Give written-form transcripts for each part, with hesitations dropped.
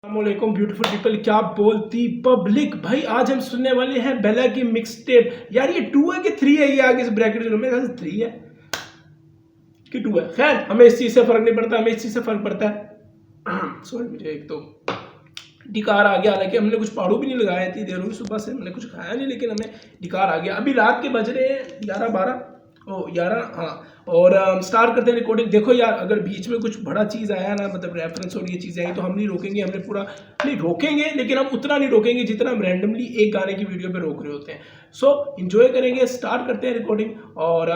अस्सलामुअलैकुम beautiful people, क्या बोलती पब्लिक। भाई आज हम सुनने वाले हैं बेला की मिक्स टेप। यार ये 2 है कि 3 है? ये आगे से ब्रैकेट में मेरे ख्याल से 3 है कि 2 है। खैर हमें इस चीज़ से फर्क नहीं पड़ता, हमें इस चीज़ से फर्क पड़ता है सॉरी मुझे एक तो डिकार आ गया। हालांकि हमने कुछ पाड़ू भी नहीं लगाया, इतनी देर हुई सुबह से हमने कुछ खाया नहीं, लेकिन हमें डिकार आ गया। अभी रात के बज रहे हैं 11 हाँ। और स्टार्ट करते हैं रिकॉर्डिंग। देखो यार, अगर बीच में कुछ बड़ा चीज़ आया ना, मतलब रेफरेंस और ये चीज़ें आई, तो हम नहीं रोकेंगे। हमने पूरा नहीं रोकेंगे, लेकिन हम उतना नहीं रोकेंगे जितना हम रैंडमली एक गाने की वीडियो पे रोक रहे होते हैं। सो इंजॉय करेंगे। स्टार्ट करते हैं रिकॉर्डिंग। और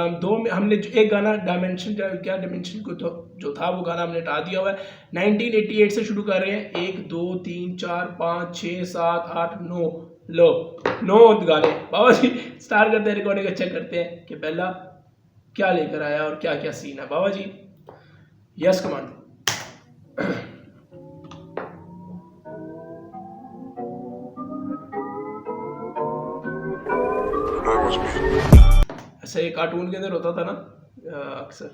हमने एक गाना डायमेंशन को तो जो था वो गाना हमने हटा दिया हुआ है। 1988 से शुरू कर रहे हैं। 1 2 3 4 5 6 7 8 9 लो 9 गाने। बाबा जी स्टार्ट करते हैं रिकॉर्डिंग। चेक करते हैं कि पहला क्या लेकर आया और क्या क्या सीन है। बाबा जी यस कमांड। ऐसा ये कार्टून के अंदर होता था ना अक्सर।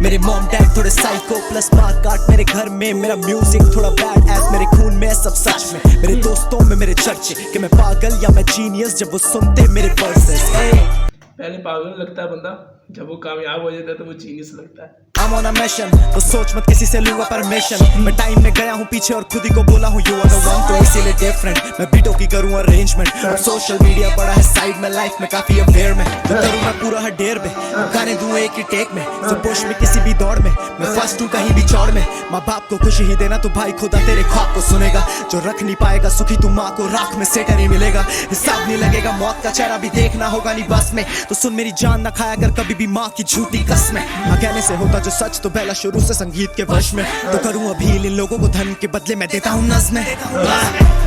मेरे मॉम डैड थोड़े साइको प्लस मार काट मेरे घर में। मेरा म्यूजिक थोड़ा बैड एस, मेरे खून में सब सच में। मेरे दोस्तों में मेरे चर्चे कि मैं पागल या मैं जीनियस जब वो सुनते मेरे वर्सेस। पहले पागल लगता है बंदा, जब वो कामयाब हो जाता है तो वो जीनियस लगता है। I'm on a mission, तो सोच मत किसी से लूंगा परमिशन। मैं टाइम में गया हूँ पीछे और खुद ही को बोला हूँ you are the one, तो इसीलिए डिफरेंट मैं बीटों की करूँ अरेंजमेंट। और सोशल मीडिया पड़ा है साइड में, लाइफ में काफी अवेयर में। तो करूँ मैं पूरा हर डेर में, गाने दूँ एक ही टेक में। तो पुश में किसी भी दौड़ में मैं फर्स्ट हूँ कहीं भी चौड़ में। माँ बाप को खुशी ही देना तो भाई खुदा तेरे ख्वाब को सुनेगा। जो रख नहीं पाएगा सुखी तू माँ को राख में सेटर ही मिलेगा। हिसाब नहीं लगेगा, मौत का चेहरा भी देखना होगा नहीं बस में। तो सुन मेरी जान ना खाया कर कभी भी माँ की झूठी कसमें। कहने से होता जो सच तो पहला शुरू से संगीत के वश में। तो करूं अपील इन लोगों को धन के बदले मैं देता हूं नज़्में।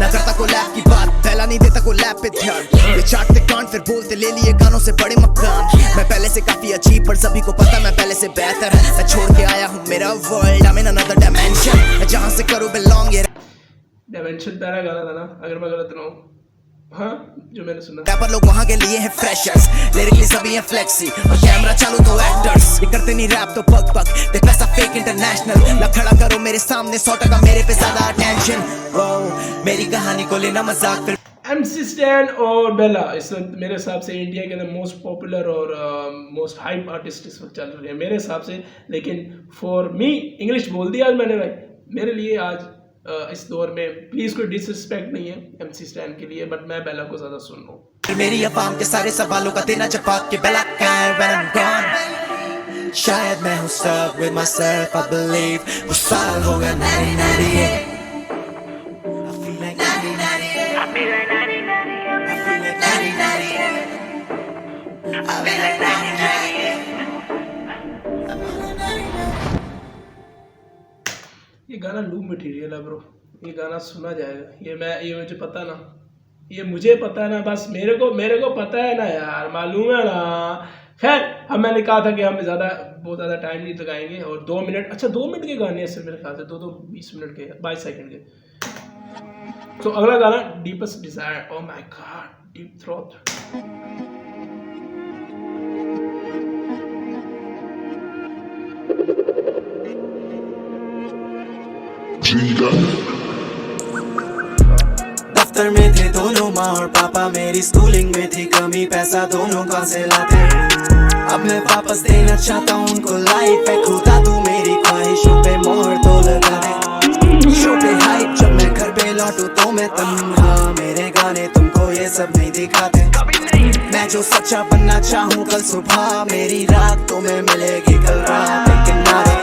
ना करता को लैप की बात, पहला नहीं देता को लैप पे ध्यान। ये चाटते कांड फिर बोलते ले लिए गानों से बड़े मकान। मैं पहले से काफी अजीब पर सभी को पता मैं पहले से बेहतर। मैं छोड़ के आया हूं मेरा world, I'm in another dimension, जहां से करूं बिलोंग। ये डायमेंशन पहला गाना था ना, अगर मैं गलत ना हूं। हाँ जो मैंने सुना। रैपर लोग वहाँ के लिए हैं फ्रेशर्स, लिरिकली सभी हैं फ्लेक्सी और कैमरा चालू तो एक्टर्स। ये करते नहीं रैप तो पग पग, दे पैसा फेक इंटरनेशनल। ना खड़ा करो मेरे सामने 100% मेरे पे ज्यादा अटेंशन। वो मेरी कहानी को लेना मजाक फिर। MC स्टैन और बेला इस वक्त मेरे हिसाब से इंडिया के अंदर मोस्ट पॉपुलर और मोस्ट हाइप आर्टिस्ट इस वक्त चल रहे हैं मेरे हिसाब से। लेकिन फॉर मी, इंग्लिश बोल दिया आज मैंने भाई, मेरे लिए आज इस दौर में प्लीज कोई डिसरिस्पेक्ट नहीं है MC स्टैन के लिए, बट मैं बेला को ज्यादा सुन रहा हूँ। मेरी अवाम के सारे सवालों का देना जवाब के बेला कैन when I'm gone। शायद मैं हूँ stuck with myself, I believe वो साल होगा 1998। I feel like 1998, I feel like 1998, I feel like 1998, I feel like 1998। ये गाना लूप मटेरियल है ब्रो, ये गाना सुना जाएगा। ये मुझे पता ना, ये मुझे पता है ना, बस मेरे को पता है ना यार, मालूम है ना। खैर अब मैंने कहा था कि हम बहुत ज़्यादा टाइम नहीं लगाएंगे। और 2 मिनट, अच्छा 2 मिनट के गाने ऐसे मेरे ख्याल से 20 मिनट के 22 सेकंड के। तो अगला गाना deepest desire. Oh my god, deep throat. दफ्तर में थे दोनों, माँ और पापा मेरी स्कूलिंग में थी कमी, पैसा दोनों कहाँ से लाते। अब मैं वापस देना चाहता हूँ उनको लाइफ है। खुदा तू मेरी ख्वाहिशों पे मोहर तो लगा दे। शो पे हाइप जब मैं घर पे लौटूं तो मैं तन्हा, मेरे गाने तुमको ये सब नहीं दिखाते। मैं जो सच्चा बनना चाहूँ कल सुबह, मेरी रात तो में मिलेगी कल रात के किनारे।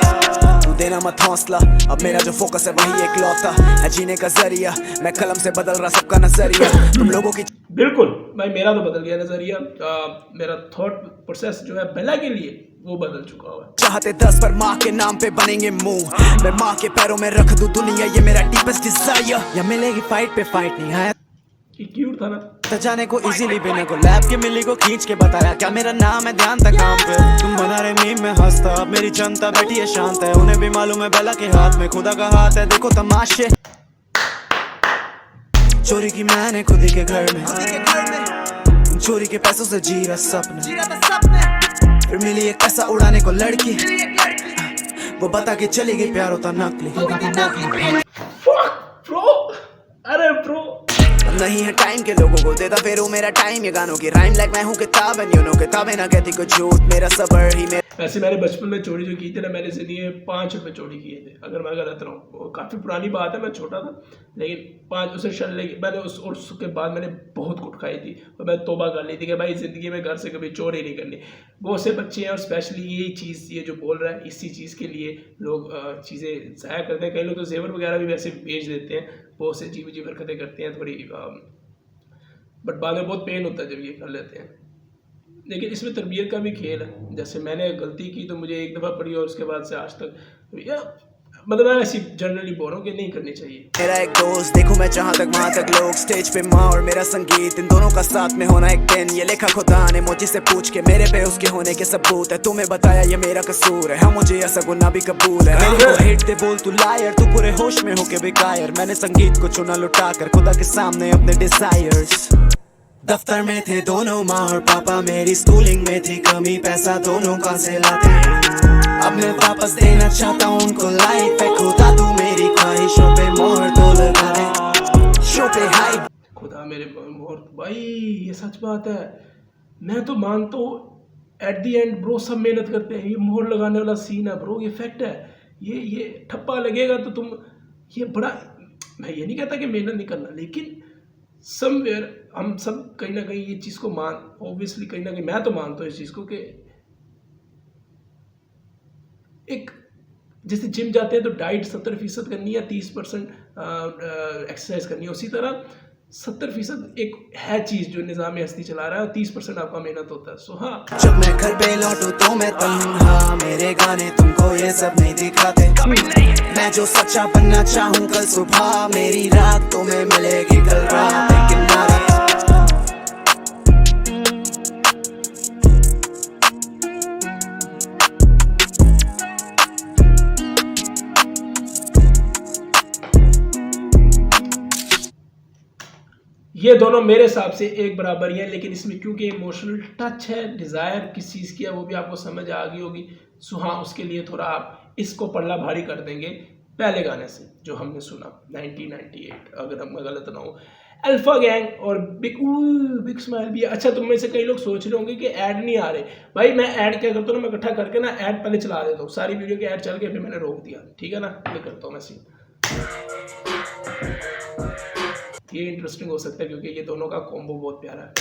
देना मत हौसला, अब मेरा जो फोकस है वही एक लौता है जीने का जरिया। मैं कलम से बदल रहा सबका नजरिया, तुम लोगों की। बिल्कुल भाई, मेरा तो बदल गया नजरिया। मेरा थॉट प्रोसेस जो है बेला के लिए वो बदल चुका हुआ है। चाहते 10 पर माँ के नाम पे बनेंगे मुंह, मैं माँ के पैरों में रख दूं दुनिया, ये मेरा डीपेस्ट डिजायर। या मिलेगी फाइट पे फाइट नहीं है, क्यूट था ना। जाने को इजीली बिना को लैब के मिली को खींच के बताया क्या मेरा नाम है, ध्यान था काम पे। तुम बना रहे मीम में हंसता, अब मेरी जनता बैठी है शांत है। उन्हें भी मालूम है बेला के हाथ में खुदा का हाथ है, देखो तमाशे। चोरी की मैंने खुद ही के घर में, चोरी के पैसों से जी रहा सपने, फिर मिली एक पैसा उड़ाने को लड़की, वो बता के चली गई प्यार होता नकली। ब्रो, अरे ब्रो नहीं है टाइम के लोगों को देता फिर मेरा टाइम, ये गानों की राइम लाइक मैं हूँ किताब एंड यू नो किताबें ना कहती कुछ झूठ, मेरा सबर ही मेरा। वैसे मैंने बचपन में चोरी जो की थी ना, मैंने जिंदगी में 5 रुपए चोरी किए थे, अगर मैं गलत रहा हूँ। वो काफ़ी पुरानी बात है, मैं छोटा था, लेकिन 5 उसे शल लेके मैंने उसके बाद मैंने बहुत कुट खाई थी और मैं तौबा कर ली थी कि भाई ज़िंदगी में घर से कभी चोरी नहीं करनी। बहुत से बच्चे हैं और स्पेशली यही चीज़, ये जो बोल रहा है, इसी चीज़ के लिए लोग चीज़ें ज़ाया करते हैं। कई लोग तो जेवर वगैरह भी वैसे बेच देते हैं, बहुत से अजीब अजीब हरकतें करते हैं थोड़ी, बट बाद में बहुत पेन होता है जब ये कर लेते हैं। लेकिन इसमें तरबियत का भी खेल है। जैसे मैंने गलती की तो मुझे एक दफ़ा पड़ी और उसके बाद से आज तक या मतलब मैं ऐसी जनरली बोल रहा हूँ कि नहीं करनी चाहिए। मेरा एक दोस्त देखूं मैं जहाँ तक वहाँ तक लोग, स्टेज पे माँ और मेरा संगीत, इन दोनों का साथ में होना एक दिन, ये लिखा खुदा ने मुझे से पूछ के, मेरे पे उसके होने के सबूत है, तुम्हें बताया ये मेरा कसूर है, हाँ मुझे ऐसा गुनाह भी कबूल है। मेरे को हिट दे बोल तू लायर, तू पूरे होश में हो के बेकायर, मैंने संगीत को चुना लुटा कर खुदा के सामने अपने डिजायर्स। दफ्तर में थे दोनों माँ और पापा, मेरी स्कूलिंग में थी कमी, पैसा दोनों का से लाते, अब मैं वापस देना चाहता हूँ उनको लाइफ है, खुदा तू मेरी ख्वाहिशों पे मोहर तो लगा दे, शो पे हाई खुदा मेरे मोहर। भाई ये सच बात है, मैं तो मानता हूँ एट दी एंड ब्रो सब मेहनत करते हैं, ये मोहर लगाने वाला सीन है ब्रो, ये फैक्ट है। ये ठप्पा लगेगा तो तुम ये बड़ा, मैं ये नहीं कहता कि मेहनत नहीं करना, लेकिन समवेयर हम सब कहीं ना कहीं ये चीज़ को ऑब्वियसली कहीं ना कहीं मैं तो मानता हूँ इस चीज़ को कि एक जैसे जिम जाते हैं तो डाइट 70% करनी है, 30% एक्सरसाइज करनी है, उसी तरह 70% एक है चीज़ जो निज़ाम हस्ती चला रहा है और 30% आपका मेहनत होता है। सो हाँ, जब मैं घर पे लौटूं तो मैं तन्हा, मेरे गाने तुमको ये सब नहीं दिखाते, मैं जो सच्चा बनना चाहूँ कल सुबह, मेरी रात तुम्हें मिलेगी कल रात, लेकिन ये दोनों मेरे हिसाब से एक बराबर ही है, लेकिन इसमें क्योंकि इमोशनल टच है, डिज़ायर किस चीज़ की है वो भी आपको समझ आ गई होगी। सो हाँ, उसके लिए थोड़ा आप इसको पल्ला भारी कर देंगे पहले गाने से जो हमने सुना 1998, अगर मैं गलत ना हूँ, अल्फा गैंग और बिग स्माइल भी है। अच्छा, तुम में से कई लोग सोच रहे होंगे कि ऐड नहीं आ रहे। भाई मैं ऐड क्या करता हूँ ना, मैं इकट्ठा करके ना ऐड पहले चला देता हूँ, सारी वीडियो के ऐड चल के फिर मैंने रोक दिया, ठीक है ना, ये करता हूँ मैं सीन। ये इंटरेस्टिंग हो सकता है क्योंकि ये दोनों का कॉम्बो बहुत प्यारा है।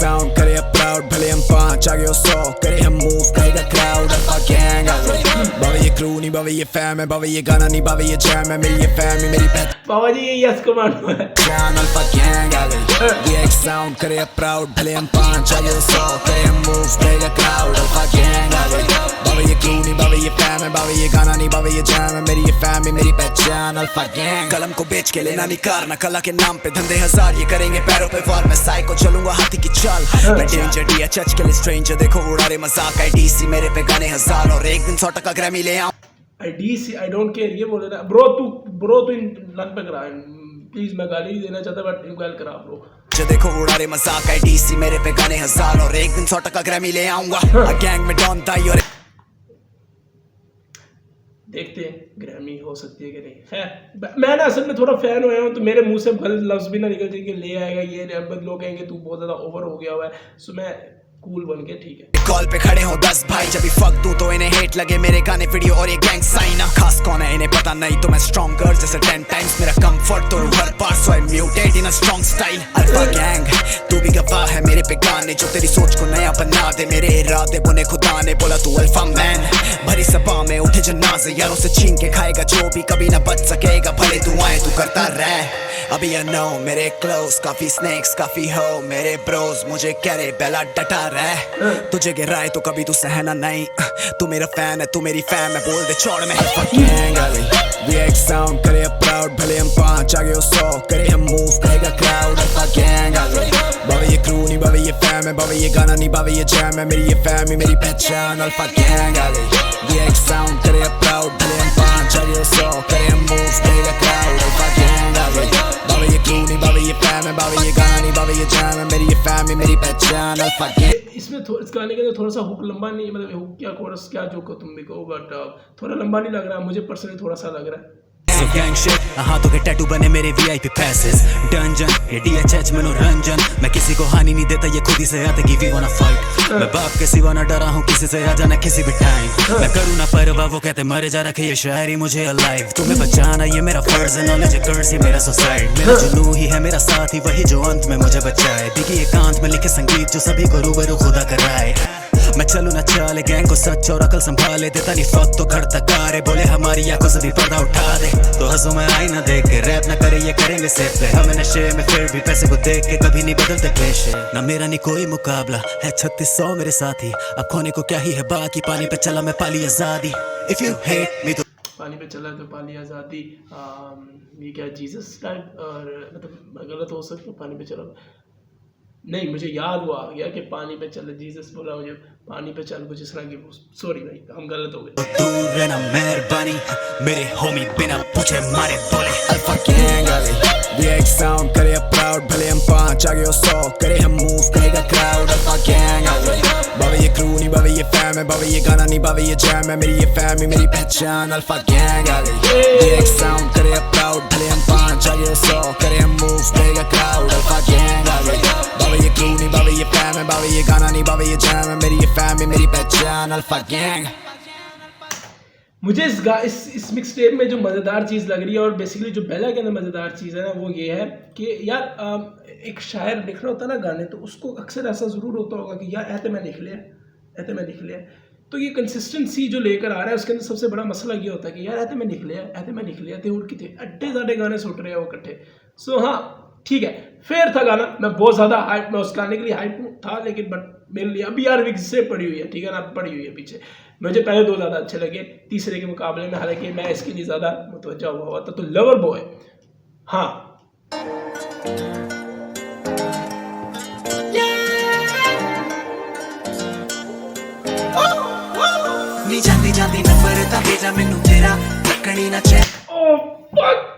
साउंड करे प्राउड, भले हम 5 आगे हो 100, करे हम मूव करेगा क्राउड, अल्फा गैंग आ गए, बाबा ये क्रू नहीं, बाबा ये फैम है, बाबा ये गाना नहीं, बाबा ये जैम है, मेरी ये फैमिली मेरी पहचान, बाबा जी ये यस कमांड है, अल्फा गैंग आ गए, ये एक साउंड करे प्राउड, भले हम 5 आगे हो 100, करे हम मूव करेगा क्राउड, अल्फा गैंग आ गए, बाबा ये क्रू नहीं, बाबा ये फैम है, बाबा ये गाना नहीं, बाबा ये जैम है, मेरी ये फैमिली मेरी पहचान, अल्फा गैंग। कलम को बेच के लेना नहीं कारना, कला के नाम पे धंधे हजार, ये करेंगे पैरों पे वार, मैं साइको चलूंगा हाथी की चाल, मैं डेंजर डी चच के लिए स्ट्रेंजर, देखो उड़ा रहे मजाक, आईडीसी मेरे पे गाने हजार, और एक दिन 100% ग्रैमी ले आऊं, आईडीसी आई डोंट केयर, ये बोल रहा ब्रो तू इन लन पे करा, प्लीज मैं गाली नहीं देना चाहता बट इंक्वायर करा ब्रो, जो देखो उड़ा रहे मजाक, आईडीसी मेरे पे गाने हजार, और एक दिन 100% ग्रैमी ले आऊंगा, गैंग में डॉन दाई और देखते हैं ग्रैमी हो सकती है कि नहीं है। मैं ना असल में थोड़ा फैन हुआ हूँ तो मेरे मुंह से गलत लफ्ज भी ना निकल जाए कि ले आएगा ये, लोग कहेंगे तू बहुत ज़्यादा ओवर हो गया हुआ है, सो मैं कूल बन के ठीक है। कॉल पे खड़े हो 10 भाई, जब भी फक दूं तो इन्हें हेट लगे मेरे गाने वीडियो और ये गैंग साइन, खास कौन है इन्हें पता नहीं, तो मैं स्ट्रॉन्गर जैसे 10 टाइम्स मेरा कंफर्ट, तो हर part so I mutate in a strong style, alpha gang तू भी गवाह है मेरे पे गाने, जो तेरी सोच को नया बना दे, मेरे इरादे बुने खुदा ने, बोला तू अल्फा मैन, भरी सभा में उठे जनाजे, यारों से छीन के खाएगा जो भी कभी ना बच सकेगा, भले दुआएं तू करता रह, अभी I know मेरे क्लोज काफी स्नेक्स काफी हो, मेरे ब्रोज मुझे कह रहे बेला डटा रह तुझे गिराए तो कभी तू सहना नहीं तू मेरा फैन है तू मेरी फैन मैं बोल दे छोड़ में अल्फा गैंग आगे VX साउंड करे प्राउड भले हम 5 आगे हो 100 करे हम मूव करेगा क्राउड अल्फा गैंग आगे बाबा ये क्रू नहीं बाबा ये फैम है बाबा ये गाना नहीं बाबा ये जैम है मेरी ये फैम मेरी पहचान अल्फा गैंग आगे VX साउंड करे प्राउड भले हम 5 आगे हो 100 करे हम मूव करेगा क्राउड अल्फा गैंग आगे बाबा ये क्रू नहीं बाबा ये फैम है बाबा ये गाना नहीं बाबा ये जैम है मेरी ये फैम मेरी पहचान अल्फा गैंग इसमें इस गाने के अंदर थोड़ा सा हुक लंबा नहीं मतलब हुक क्या कोरस क्या जो को तुम भी कहो बट थोड़ा लंबा नहीं लग रहा मुझे पर्सनली थोड़ा सा लग रहा है So gang shit, हाथों के टैटू बने मेरे VIP passes Dungeon, ये DHH मनोरंजन मैं किसी को हानि नहीं देता ये खुद ही से आते कि we wanna fight मैं बाप के सिवा ना डरा हूँ किसी से आ जाना किसी भी टाइम मैं करूँ ना परवाह वो कहते मरे जा रखे ये शायरी मुझे alive तुम्हें बचाना ये मेरा फर्ज है नॉलेज कर्ज ये मेरा सुसाइड मेरा जुनू ही है मेरा साथी वही जो अंत में मुझे बचाए दिखी एकांत में लिखे संगीत जो सभी को रूबरू खुदा कराए मैं चलूँ ना चाले गैंग को सच और अकल संभाले देता नहीं फक तो घर तक आ रहे बोले हमारी आंखों से भी पर्दा उठा दे तो हंसू में आई ना देख के रैप ना करे ये करेंगे सेफ पे हमें नशे में फिर भी पैसे को देख के कभी नहीं बदलते पेशे ना मेरा नहीं कोई मुकाबला है 3600 मेरे साथी अब खोने को क्या ही है बाकी पानी पे चला मैं पाली आजादी इफ यू हेट मी तो पानी पे चला तो पाली आज़ादी ये क्या जीसस टाइप और मतलब गलत हो सकता पानी पे चला नहीं मुझे याद हुआ गया कि पानी पे चले जीसस बोला मुझे पानी पे चल कुछ इस तरह की सॉरी भाई हम गलत हो गए दूर रहना मेहरबानी मेरे होमी बिना पूछे मारे बोले अल्फा गैंग आगे VX साउंड करे प्राउड भले हम 5 आगे हो 100 करे हम मूव करेगा क्राउड अल्फा गैंग आगे बाबा ये क्रू नहीं बाबा ये फैम है बाबा ये गाना नहीं बाबा ये जैम है मेरी ये फैम मेरी पहचान अल्फा गैंग आगे VX साउंड करे प्राउड भले हम 5 आगे हो 100 करे हम मूव करेगा क्राउड अल्फा गैंग आगे बाबा ये क्रू नहीं बाबा ये फैम है बाबा ये गाना नहीं बाबा ये जैम है मेरी ये फैम मेरी पहचान अल्फा गैंग मुझे इस मिक्स टेप में जो मज़ेदार चीज़ लग रही है और बेसिकली जो बेला के अंदर मज़ेदार चीज़ है ना वो ये है कि यार एक शायर लिख रहा होता है ना गाने तो उसको अक्सर ऐसा ज़रूर होता होगा कि यार ऐसे मैं लिख लिया तो ये कंसिस्टेंसी जो लेकर आ रहा है उसके अंदर सबसे बड़ा मसला ये होता है कि यार ऐसे मैं लिख लिया थे उनकी थे अड्डे साढ़े गाने सुट रहे हैं वो इकट्ठे सो हाँ ठीक है फेयर था गाना मैं बहुत ज़्यादा हाइप मैं उस गाने के लिए हाइप था लेकिन बट मेरे लिए अभी यार विक्स से पड़ी हुई है ठीक है ना पड़ी हुई है पीछे मुझे पहले 2 ज़्यादा अच्छे लगे तीसरे के मुकाबले में हालांकि मैं इसके लिए ज़्यादा मुतवज्जा हुआ था तो लवर बॉय हाँ नी जाती जाती नंबर ता भेजा मैनू तेरा तकनी ना चैन ओ फक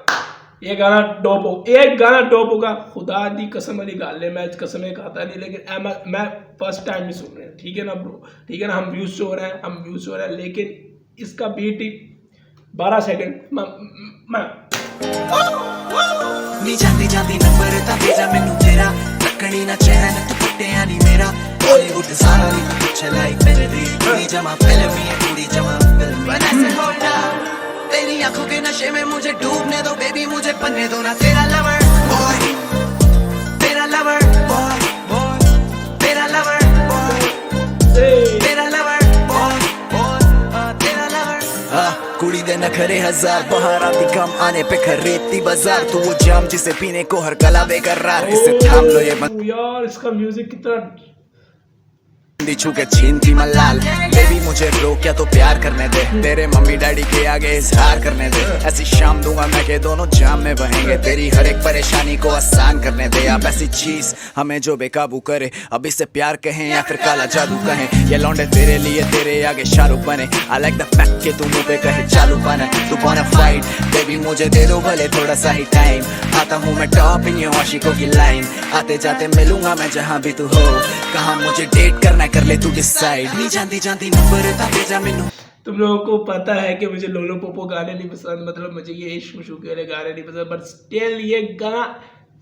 ये गाना टॉप होगा खुदा दी कसम वाली गाल है मैं कसम खाता नहीं लेकिन मैं फर्स्ट टाइम ही सुन रहे हैं ठीक है ना ब्रो ठीक है ना हम व्यूज हो रहे हैं लेकिन इसका बीट ही 12 सेकंड नी जाती जाती नंबर ता भेजा मैनू तेरा तकनी ना चैन तू कुटिया नहीं मेरा बॉलीवुड सारा नी पीछे लाइक मेरे दी पूरी जमा फिल्म ही है पूरी जमा फिल्म बना से होल्ड तेरी आंखों के नशे में मुझे डूबने दो बेबी मुझे बनने दो ना तेरा लवर बॉय तेरा लवर बॉय तेरा लवर बॉय तेरा लवर बॉय तेरा लवर कुड़ी दे नखरे हजार बाहर आती कम आने पे खरीदती बाजार तू वो जाम जिसे पीने को हर गला बेकरार इसे थाम लो ये यार इसका म्यूजिक कितना छू के छीन थी मलाल बेबी मुझे रोक या तो प्यार करने दे तेरे मम्मी डैडी के आगे इजहार करने दे ऐसी शाम दूंगा मैं के दोनों जाम में बहेंगे तेरी हर एक परेशानी को आसान करने दे आप ऐसी चीज हमें जो बेकाबू करे अब इसे प्यार कहें या फिर काला जादू कहें ये लौंडे तेरे लिए तेरे आगे शाहरुख बने आई लाइक द फैक्ट के तू मुंह पे कहे चालू बने तू वांना फाइट बेबी मुझे दे दो भले थोड़ा सा ही टाइम आता हूँ मैं टॉप इन योर आशिकों की लाइन आते जाते मिलूंगा मैं जहाँ भी तू हो कहाँ मुझे डेट करना कर ले तू डिसाइड नहीं जानती जानती नंबर ता भेजा मैनू तुम लोगों को पता है कि मुझे लोलो पोपो गाने नहीं पसंद मतलब मुझे ये इश्क मुशुक वाले गाने नहीं पसंद बट स्टिल ये गाना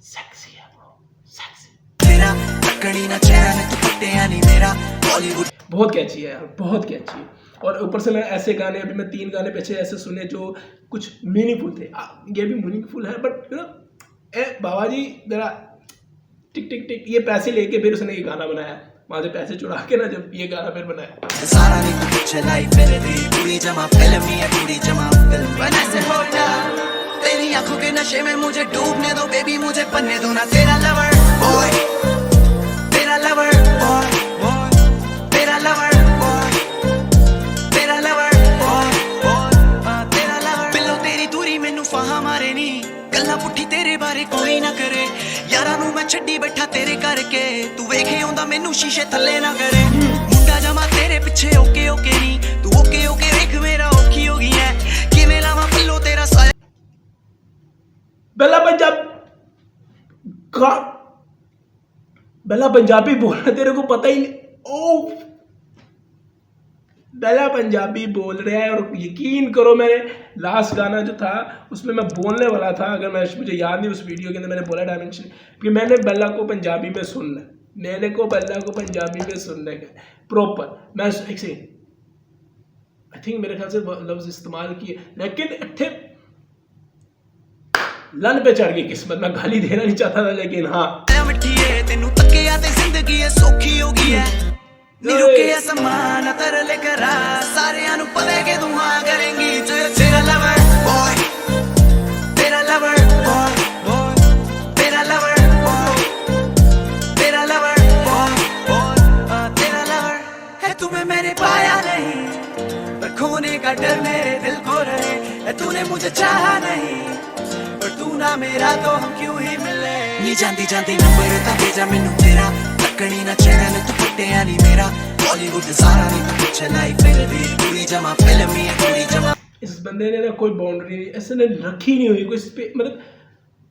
सेक्सी है ब्रो सेक्सी तेरा तकड़ी ना चैन तू कुटिया नहीं मेरा बॉलीवुड बहुत कैची है यार बहुत कैची है और ऊपर से मैं ऐसे गाने अभी मैं 3 गाने पीछे ऐसे सुने जो कुछ मीनिंगफुल थे ये भी मीनिंगफुल है बट बाबा जी मेरा टिक टिक टिक ये पैसे लेके फिर उसने ये गाना बनाया वहां से पैसे चुरा के ना जब ये गाना फिर बनाया सारा नहीं तू पीछे लाइफ मेरे दी पूरी जमा फिल्म ही है पूरी जमा फिल्म बना से होल्ड तेरी आंखों के नशे में मुझे डूबने दो बेबी मुझे बनने दो ना तेरा लवर बॉय तेरा लवर बॉय लवर बॉय, तेरा लवर बॉय, तेरा लवर। बिल्लो तेरी दूरी मैनू फाहा मारे नी, गल्लां पुट्ठी तेरे बारे कोई ना करे, यारां नू मैं छड्डी बैठा तेरे करके, तू वेखे आउंदा मैनू शीशे थल्ले ना करे। मुंडा जमा तेरे पिछे ओके ओके नी, तू ओके ओके वेख मेरा औखी हो गई है, किवें लावां पल्लो तेरा साया। बेला पंजाबी बोलना तेरे को पता ही नहीं। ओ बेला पंजाबी बोल रहा है, और यकीन करो मैंने लास्ट गाना जो था उसमें मैं बोलने वाला था, अगर मुझे याद नहीं उस वीडियो के अंदर मैंने बोला डायमेंशन कि मैंने बेला को पंजाबी में सुनना है, मैंने को बेला को पंजाबी में सुनने का प्रॉपर। मैं एक सेकंड आई थिंक मेरे ख्याल से लफ्ज इस्तेमाल किए, लेकिन इतने लन पे चढ़ गई किस्मत। मैं गाली देना नहीं चाहता था, लेकिन हाँ मिठी है तेनू तकिया ते जिंदगी है सौखी हो गई है, नीरू के समान तरले करा सारियां नु पता है कि तू हां करेंगी। तेरा लवर बॉय, तेरा लवर बॉय, तेरा लवर बॉय, तेरा लवर बॉय, तेरा लवर है। तुम्हें मैंने पाया नहीं पर खोने का डर मेरे दिल को रहे, तूने मुझे चाहा नहीं पर तू ना मेरा तो हम क्यों ही मिले। नी जानती जानती नंबर ता भेजा मैनू तेरा, तकनी ना चैन तू पट्टिया नहीं मेरा, बॉलीवुड सारा नहीं तू कुछ लाई फिर भी पूरी जमा फिल्मी है पूरी जमा। इस बंदे ने ना कोई बाउंड्री नहीं ऐसे ने रखी नहीं हुई, कोई मतलब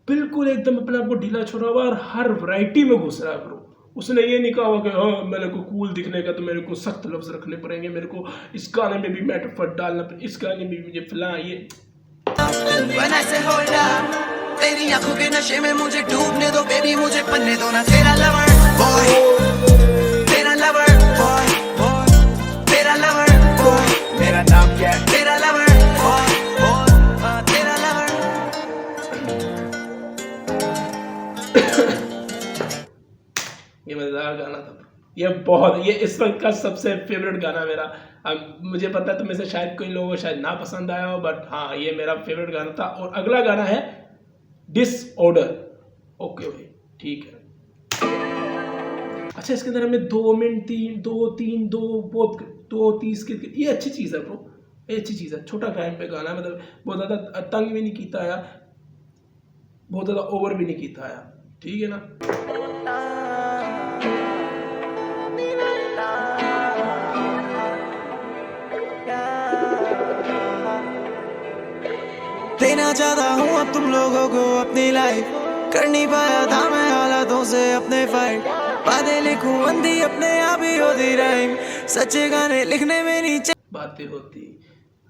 बिल्कुल एकदम अपने आप को ढीला छोड़ा हुआ और हर वैरायटी में घुस रहा है ब्रो। उसने ये नहीं कहा कि हाँ मेरे को कूल दिखने का तो मेरे को सख्त लफ्ज रखने पड़ेंगे, मेरे को इस गाने में भी मेटाफर डालना पड़ेगा, इस गाने में भी मुझे फलां ये। When I say hold up, तेरी आंखों के नशे में मुझे डूबने दो बेबी, मुझे पन्ने दो ना। तेरा लवर बॉय, तेरा लवर बॉय, तेरा लवर बॉय, मेरा नाम क्या है? तेरा लवर बॉय, तेरा लवर। ये मजेदार गाना था, ये बहुत, ये इस वक्त का सबसे फेवरेट गाना मेरा। मुझे पता है तुम्हें से शायद कोई लोगों को शायद ना पसंद आया हो, बट हाँ ये मेरा फेवरेट गाना था। और अगला गाना है डिसऑर्डर। ओके भाई ठीक है। अच्छा इसके अंदर हमें 2 मिनट 2:30 के ये अच्छी चीज़ है ब्रो, ये अच्छी चीज़ है। छोटा टाइम पे गाना, मतलब बहुत ज़्यादा तंग भी नहीं कीता आया, बहुत ज़्यादा ओवर भी नहीं कीता आया, ठीक है ना। देना चाहता हूँ अब तुम लोगों को अपनी लाइफ, कर नहीं पाया था मैं हालातों से अपने फाइट, बातें लिखूं अंधी अपने आप ही होती राइम, सच्चे गाने लिखने में नीचे बातें होती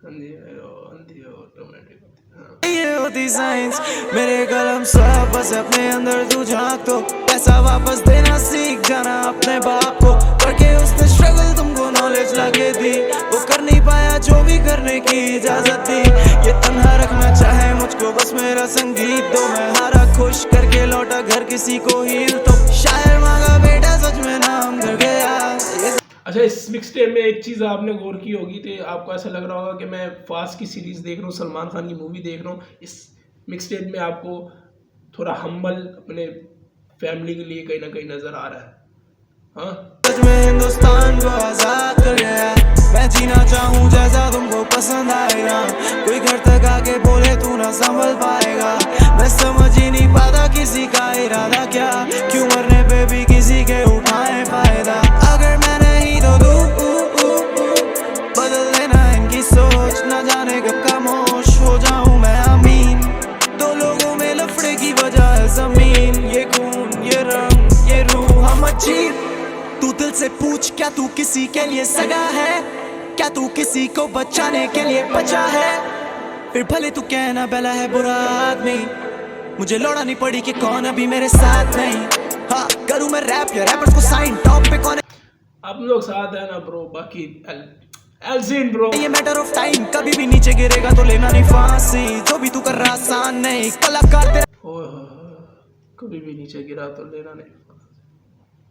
अंधी ऑटोमेटिक ये होती साइंस, मेरे कलम सब बस अपने अंदर तू झांक तो, पैसा वापस देना सीख जाना अपने बाप को, करके उसने स्ट्रगल तुमको नॉलेज लाके दी, वो कर नहीं पाया जो भी करने की इजाजत दी, ये तन्हा रखना चाहे मुझको बस मेरा संगीत दो, मैं हारा खुश करके लौटा घर किसी को हील तो, शायर मांगा बेटा सच में नाम कर गया। अच्छा इस मिक्स टेप में एक चीज़ आपने गौर की होगी तो आपको ऐसा लग रहा होगा कि मैं फास्ट की सीरीज़ देख रहा हूँ, सलमान खान की मूवी देख रहा हूँ। इस मिक्स टेप में आपको थोड़ा हम्बल अपने फैमिली के लिए कहीं ना कहीं नज़र आ रहा है। हाँ सच में हिंदुस्तान को आज़ाद कर गया, मैं जीना चाहूँ जैसा तुमको पसंद आएगा, कोई घर तक आके बोले तू ना संभल पाएगा, मैं समझ ही नहीं पाता किसी का इरादा क्या, क्यों मरने पे भी किसी के उठाए फायदा, अगर मैं नहीं तो तू बदल देना इनकी सोच, ना जाने कब खामोश हो जाऊं मैं आमीन, दो लोगों में लफड़े की वजह है जमीन, ये खून ये रंग ये रूह हम अजीब, तू दिल से पूछ क्या तू किसी के लिए सगा है, क्या तू किसी को बचाने के लिए बचा है, फिर भले तू कहना बेला है बुरा आदमी, मुझे लौड़ा नहीं पड़ी कि कौन अभी मेरे साथ नहीं, हाँ करूँ मैं रैप या रैपर्स को साइन टॉप पे कौन आप लोग साथ है ना ब्रो, बाकी एल्सिन ब्रो, ये मैटर ऑफ टाइम, कभी भी नीचे गिरेगा तो लेना नहीं फांसी, जो भी तू कर रहा आसान नहीं, कलाकार तेरा कभी भी नीचे गिरा तो लेना नहीं,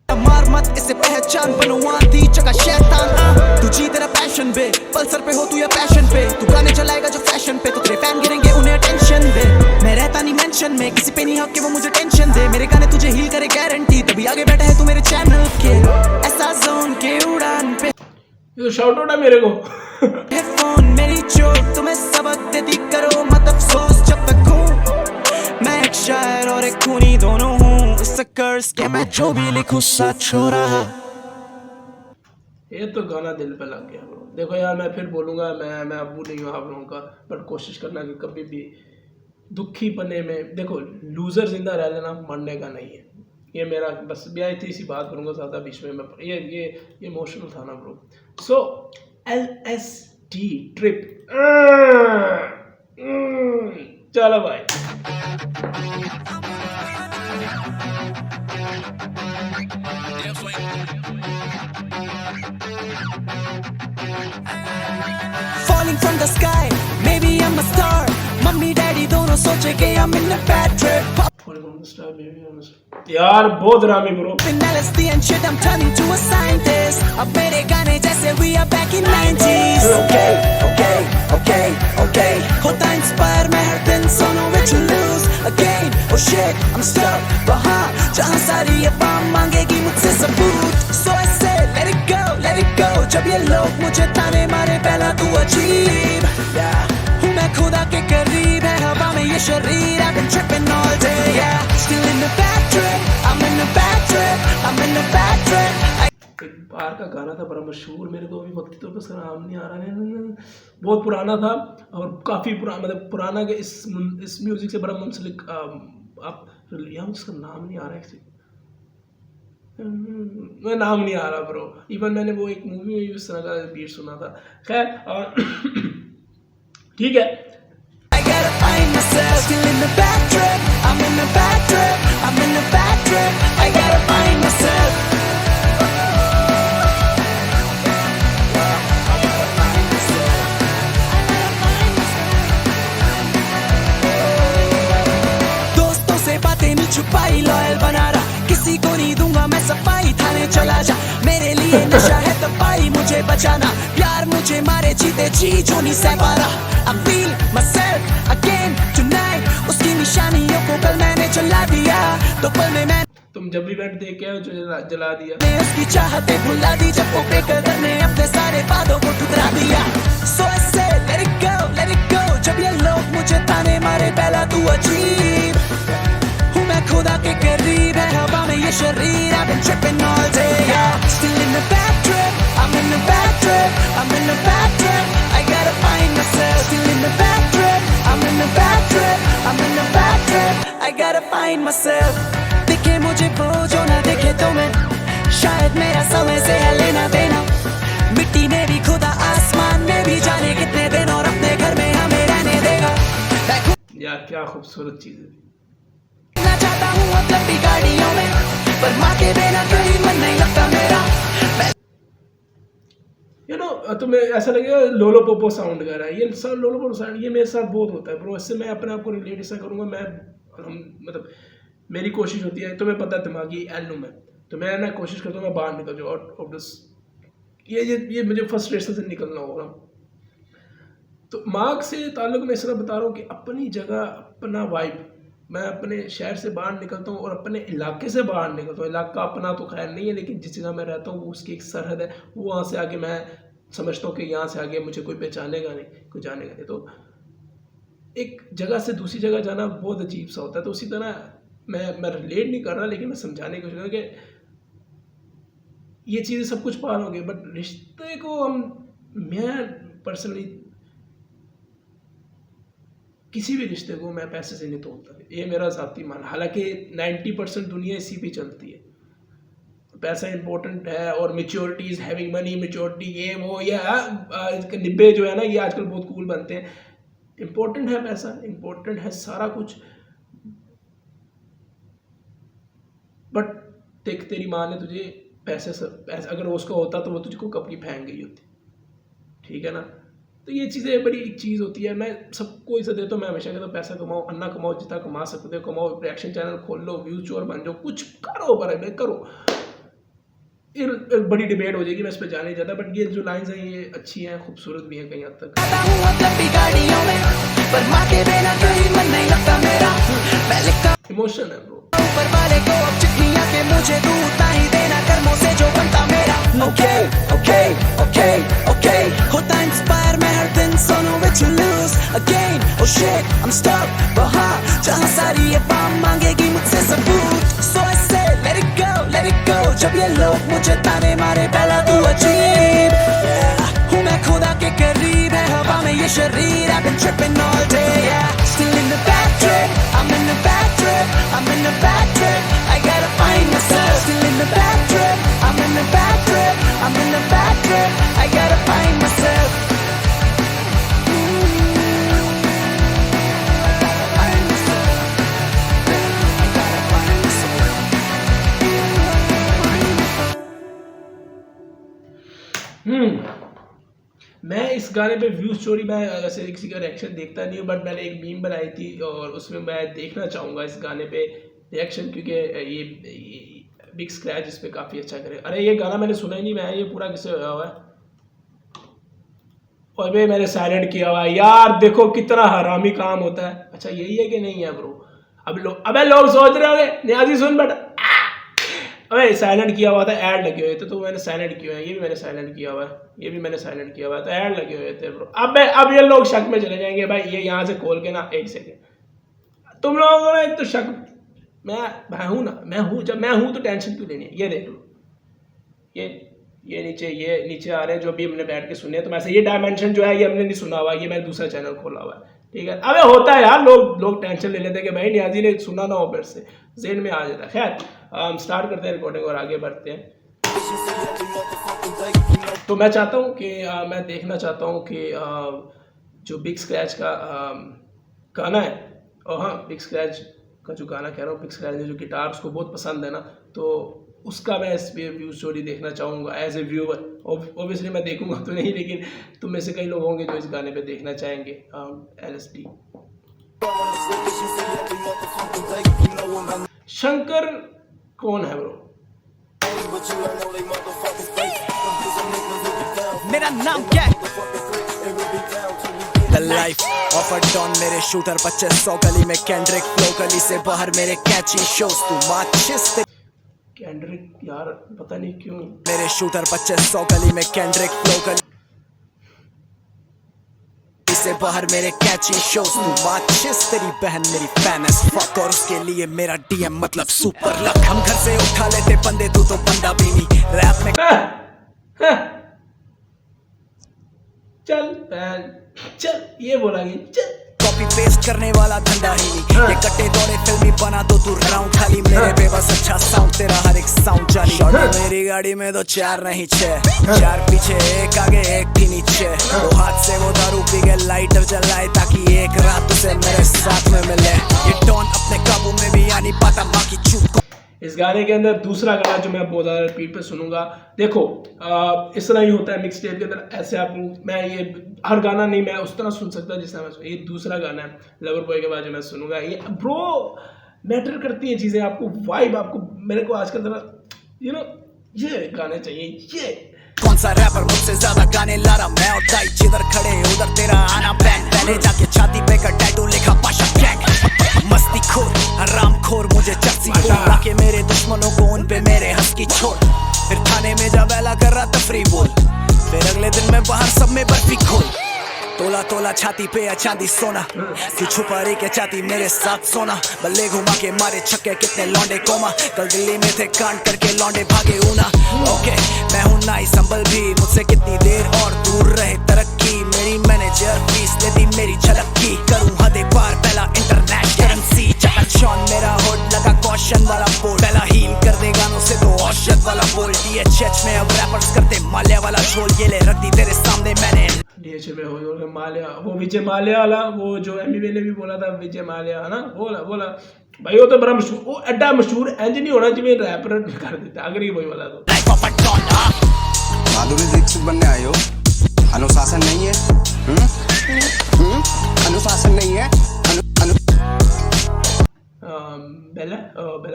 मार मत इससे पहचान बनवाती जगह शैतान, तू जी तेरा पैशन पे, पल्सर पे हो तू या पैशन पे, तू गाने चलाएगा जो फैशन पे, तो तेरे फैन गिरेंगे उन्हें अटेंशन दे, मैं रहता नहीं मेंशन में, किसी पे नहीं हक के वो मुझे टेंशन दे, मेरे गाने तुझे हील करे गारंटी, तभी आगे बैठा है तू मेरे चैनल के, ऐसा जोन के उड़ान पे। ये तो शाउट आउट है मेरे को। हेडफोन मेरी चोट तुम्हें सबक देती करो मत अफसोस जब तक हूँ मैं एक शायर और एक खूनी दोनों हूँ इस कर्स के मैं जो भी लिखूं सच हो रहा। ये तो गाना दिल पे लग गया ब्रो। देखो यार मैं फिर बोलूँगा मैं अबू नहीं हूँ आप लोगों का, बट कोशिश करना कि कभी भी दुखी पने में, देखो लूज़र जिंदा रह लेना मरने का नहीं है। ये मेरा बस मैं इसी बात करूँगा, ज़्यादा बीच में मैं ये इमोशनल था ना ब्रो। सो LSD ट्रिप चलो भाई। Falling from the sky, maybe I'm a star. Mummy daddy दोनों सोचे कि I'm in a bad trip. यार बहुत ड्रामे bro. In LSD and shit, I'm turning to a scientist. अब मेरे गाने जैसे we are back in 90s. Okay. होता inspire मैं हर दिन Sonu with you lose again. Oh shit, I'm stuck. वहाँ जहाँ सारी अवाम मांगेगी मुझसे सबूत. So I said let it go. जब ये लोग मुझे ताने मारे पहला तू अजीब. हूँ मैं खुदा के करीब है हवा में ये शरीर. I've been tripping all day. Yeah, still in the bad trip. I'm in the bad trip. एक बार का गाना था बड़ा मशहूर, मेरे को अभी वक्ती तौर पर उसका नाम नहीं आ रहा है, बहुत पुराना था और काफ़ी पुराना, मतलब पुराना के इस म्यूज़िक से बड़ा मुंसलिक आप यहाँ उसका नाम नहीं आ रहा है, मैं नाम नहीं आ रहा ब्रो। इवन मैंने वो एक मूवी में भी इस तरह का बीट सुना था। खैर ठीक है। I gotta find myself, still in the bad trip. I'm in the bad trip. I gotta find myself. दोस्तों से बातें नहीं छुपाई, लॉयल बना रहा, किसी को नहीं दूंगा मैं सफाई, थाने चला जा, मेरे लिए नशा है तपाई, मुझे बचाना, प्यार मुझे मारे जीते जी जो नहीं सह पा रहा। I feel myself again tonight, उसकी निशानियों को कल मैंने जला दिया, तो पल में मैं तुम जब भी बैठ देख के आओ जो जला दिया, मैं उसकी चाहते भुला दी, जब वो बेकदर ने अपने सारे वादों को ठुकरा दिया। So I said let it go, जब ये लोग मुझे ताने मारे पहला तू अजीब, हूँ मैं खुदा के करीब है हवा में ये शरीर। I've been tripping all day, yeah. Still in the bad trip, I'm in the bad trip. I gotta find myself. Still in the bad trip, I'm in the bad trip. I gotta find myself. दिखे मुझे वो जो ना दिखे तो मैं, शायद मेरा समय से है लेना देना, मिट्टी में भी खुदा आसमान में भी, जाने कितने दिन और अपने घर में हमें रहने देगा। यार क्या खूबसूरत चीज़ है। मैं चाहता हूँ अब लंबी गाड़ियों में, पर माँ के बिना कहीं मन नहीं लगता मेरा। तुम्हें ऐसा लगेगा लोलो पोपो साउंड कर रहा है, ये सब लोलो पोपो साउंड ये मेरे साथ बहुत होता है ब्रो। इससे मैं अपने आप को रिलेट ऐसा करूँगा, मतलब मेरी कोशिश होती है, तुम्हें पता है दिमागी एल्लू में, तो मैं ना कोशिश करता हूँ मैं बाहर निकल जाऊँ और ये मुझे फ्रस्ट्रेशन से निकलना होगा। तो मार्क से ताल्लुक में इस तरह बता रहा हूँ कि अपनी जगह अपना वाइब, मैं अपने शहर से बाहर निकलता हूँ और अपने इलाके से बाहर निकलता हूँ। इलाका अपना तो खैर नहीं है, लेकिन जिस जगह मैं रहता हूँ वो उसकी एक सरहद है, वो वहाँ से आगे मैं समझता हूँ कि यहाँ से आगे मुझे कोई पहचानेगा नहीं, कोई जानेगा नहीं। तो एक जगह से दूसरी जगह जाना बहुत अजीब सा होता है। तो उसी तरह मैं रिलेट नहीं कर रहा, लेकिन मैं समझाने की कोशिश कर रहा कि ये चीज़ें सब कुछ पार हो गई, बट रिश्ते को मैं पर्सनली किसी भी रिश्ते को मैं पैसे से नहीं तोड़ता, ये मेरा ज़ाती मान। हालांकि 90% दुनिया इसी पे चलती है, पैसा इंपॉर्टेंट है और maturity is having money, maturity ये वो, ये 90 जो है ना, ये आजकल बहुत कूल बनते हैं। इंपॉर्टेंट है पैसा, इंपॉर्टेंट है सारा कुछ, बट देख तेरी माँ ने तुझे पैसे अगर उसका होता तो वो तुझको कभी फेंक गई होती, ठीक है ना। तो ये चीज़ें बड़ी एक चीज़ होती है। मैं सबको इसे देता हूँ, मैं हमेशा कहता हूँ पैसा कमाओ, अन्ना कमाओ, जितना कमा सकते हो कमाओ, रिएक्शन चैनल खोल लो, व्यूज चोर बन जाओ, कुछ करो, पर करो। ये बड़ी डिबेट हो जाएगी, मैं इस पर जाने जाता, बट ये जो लाइंस हैं ये अच्छी हैं, खूबसूरत भी हैं कहीं हद तक। इमोशन है ब्रो। ऊपर वाले को अब चिट्ठियां के मुझे दूर नहीं देना, कर्मों से जो बनता मेरा। Okay, okay, okay, okay. होता इंस्पायर मैं हर दिन Sonu with you lose again. Oh shit, I'm stuck. वहाँ जहाँ सारी ये बाम मांगेगी मुझसे सबूत. So I say let it go, let it go. जब ये लोग मुझे ताने मारे पहला तू अजीब. हूँ मैं खुदा के करीब है हवा में ये शरीर. I've been tripping all day, yeah. Still in the bad trip, I'm in the bad trip, I'm in the bad trip. I gotta find myself. Still in the bad trip, I'm in the bad trip, I'm in the bad trip. I gotta find myself. मैं इस गाने पे view story मैं वैसे किसी का reaction देखता नहीं हूँ, बट मैंने एक मीम बनाई थी और उसमें मैं देखना चाहूँगा इस गाने पे रिएक्शन, क्योंकि ये बिग स्क्रैच इस पे काफ़ी अच्छा करे. अरे ये गाना मैंने सुना ही नहीं, मैं ये पूरा किससे होया हुआ है. और भाई मैंने साइलेंट किया हुआ है यार, देखो कितना हरामी काम होता है. अच्छा यही है कि नहीं है ब्रो? अबे लोग सोच रहे होंगे नियाजी सुन बेटा, अबे साइलेंट किया हुआ था, ऐड लगे हुए थे तो मैंने साइलेंट किया है. ये भी मैंने साइलेंट किया हुआ है, ये भी मैंने साइलेंट किया हुआ है, तो ऐड लगे हुए थे ब्रो. अब ये लोग शक में चले जाएंगे भाई. ये यहाँ से खोल के ना, एक सेकेंड, तुम लोगों को ना एक तो शक, मैं हूँ ना, मैं हूँ, जब मैं हूँ तो टेंशन क्यों लेनी है. ये देख लो, ये नीचे आ रहे हैं जो भी हमने बैठ के सुने. तो वैसे ये डायमेंशन जो है ये हमने नहीं सुना हुआ, ये मैंने दूसरा चैनल खोला हुआ है, ठीक है. अबे होता है यार, लोग टेंशन ले लेते हैं कि भाई नियाजी ने सुना ना हो, फिर से जेन में आ जाता है. खैर हम स्टार्ट करते हैं रिकॉर्डिंग और आगे बढ़ते हैं. तो मैं चाहता हूँ कि मैं देखना चाहता हूँ कि जो बिग स्क्रैच का गाना है, और हाँ बिग स्क्रैच का जो गाना कह रहा हूँ, बिग स्क्रैच ने जो गिटार उसको बहुत पसंद है ना, तो उसका मैं इस पे व्यू स्टोरी देखना चाहूँगा एज ए व्यूअर. ऑब्वियसली मैं देखूंगा तो नहीं, लेकिन तुम में से कई लोग होंगे जो इस गाने पे देखना चाहेंगे. LSD शंकर कौन है ब्रो? मेरा नाम क्या है? The life of a don. मेरे शूटर 2500 गली में कैंड्रिक फ्लो, गली से बाहर मेरे कैची शोज. तू माचिस कैंड्रिक यार पता नहीं क्यों. मेरे शूटर 2500 गली में कैंड्रिक फ्लो, गली से बाहर मेरे कैची शोज. तू माचिस तेरी बहन मेरी फैन है फक, और उसके लिए मेरा DM मतलब सुपर लक. हम घर से उठा लेते बंदे, तू तो बंदा भी नहीं रैप में. चल ये बोला कि चल कॉपी पेस्ट करने वाला धंधा ही नहीं. ये कट्टे दौड़े फिल्मी बना दो तू राउंड खाली. मेरे पे बस अच्छा साउंड, तेरा हर एक साउंड जाली. मेरी गाड़ी में तो 4 नहीं 6, 4 पीछे एक आगे एक भी नीचे. वो हाथ से वो दारू पी के लाइटर जलाए ताकि एक रात उसे मेरे साथ में मिले. ये डॉन अपने काबू में भी आ नहीं पाता माँ की चूक. इस गाने के अंदर दूसरा गाना जो मैं बहुत ज़्यादा रिपीट पे सुनूंगा. देखो इस तरह ही होता है मिक्स टेप के अंदर. ऐसे आप मैं ये हर गाना नहीं मैं उस तरह सुन सकता जिस तरह मैं, ये दूसरा गाना है लवर बॉय के बाद जो मैं सुनूंगा. ये ब्रो मैटर करती हैं चीज़ें, आपको वाइब, आपको मेरे को आजकल तरह ये गाने चाहिए. ये कौन सा रैपर मुझसे ज्यादा गाने ला रहा? मैं और दाई जिधर खड़े उधर तेरा आना बैन. पहले जाके छाती पे का टैटू लिखा पाशा गैंग. मस्ती खोर हराम खोर मुझे चर्सी बोल के मेरे दुश्मनों को उन पे मेरे हंस की छोड़. फिर थाने में जब एला कर रहा तफरी बोल, फिर अगले दिन मैं बाहर सब में बर्फी खोल. तोला तोला छाती पे या चांदी सोना, तू छुपा रही के चाहती मेरे साथ सोना. बल्ले घुमा के मारे छक्के कितने लौंडे कोमा. कल दिल्ली में थे कांड करके लौंडे भागे ऊना. ओके मैं हूँ नाई संभल भी, मुझसे कितनी देर और दूर रहे तरक्की. मेरी मैनेजर फीस लेती मेरी झलक की. करूँ हदे पार पहला इंटरनेशनल करेंसी. चकाचौन मेरा होड लगा कॉशन वाला बोर्ड. पहला हील कर दे गानों से तो औषध वाला बोल. DHH में अब रैपर्स करते माल्या वाला झोल. ये ले रख दी तेरे सामने मैंने. DHH में हो माल्या, वो विजय माल्या वाला, वो जो MBA ने भी बोला था विजय माल्या है ना, बोला भाई वो तो बड़ा मशहूर, वो एड्डा मशहूर एंज नहीं होना चाहिए रैपर कर देता अगर ये वही वाला तो. माधुरी दीक्षित बनने आए हो, अनुशासन नहीं है. अनुशासन नहीं है. बेला